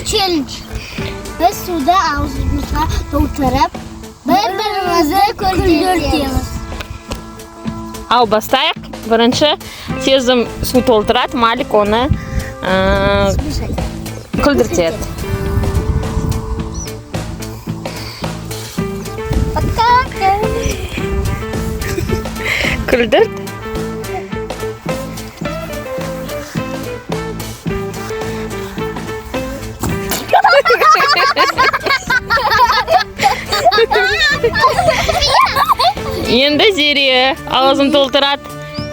челлендж. Biz suvda og'zimizga to'ltirib, bir-birimizni kuldiramiz. Al bastayıq. Birinchi Sezim suv to'ltiradi, Malik uni kuldirtadi. Kuldirt. Endi Zeriya og'zini to'ltiradi,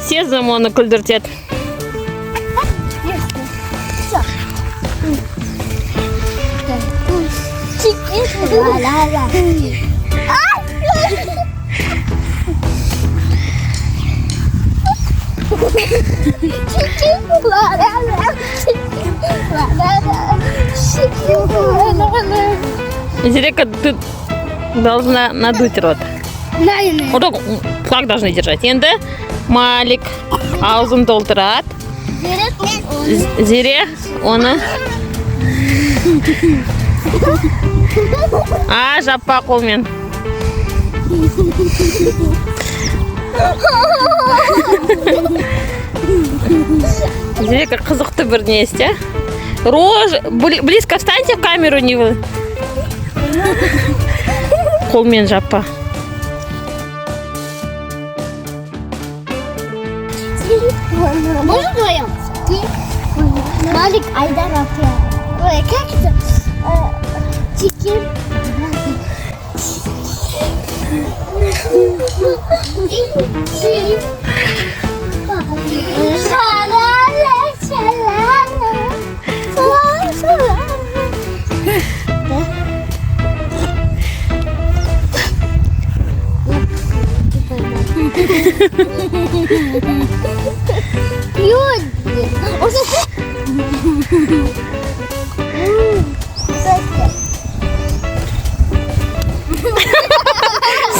Sezim uni kuldirtadi. Зерека, ты должна надуть рот. Вот так должны держать. Енді Малик аузын толтырады. Зере оны жаппа қолмен. Зерека қызықты бір не істе. Близко встаньте в камеру, не вы. Қолмен жаппа. Можно вдвоем? Малик, Айдар, Афия. Ой, как это? Чикен.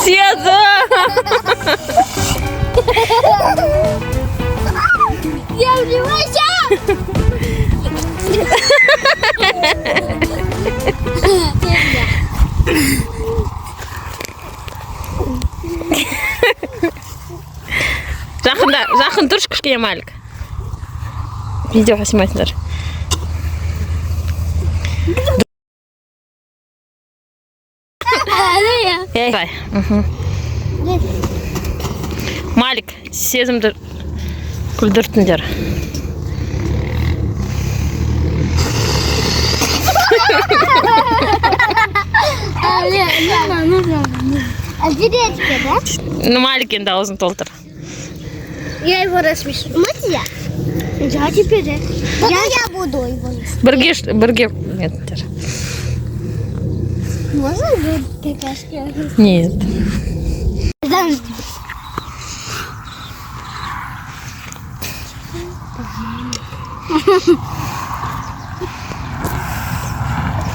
Сеза! Я вливайся! Жақын тұршы кішкене Малик. Видеоға снимайтыңдар. Малик, Сезімді күлдіртіңдер. Ну, Малик енді аузын толтыр. Я его рассмешу. Я теперь. Я буду его. Бірге неттер. Можно какашки? Нет.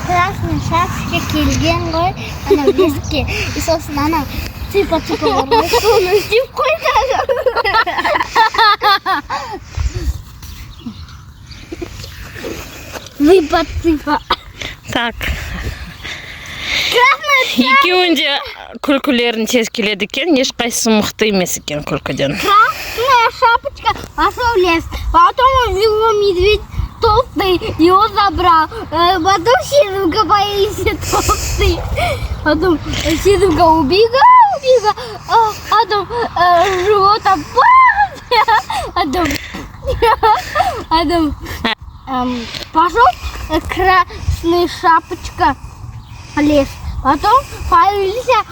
Красный шапочка келген ғой, ана беске. И сосын ана типа-типа бар. Соны іздеп қойды. Выпад-типа. Так. Екеуін де күлкілерін тез келеді екен, ешқайсысы мықты емес екен күлкіден. Красная шапочка пошел в лес. Потом его медведь толстый, его забрал. Потом Сидымка появился толстый. Потом Сидымка убегал. Потом живот опал. Потом пошел красная шапочка в лес. Потом появился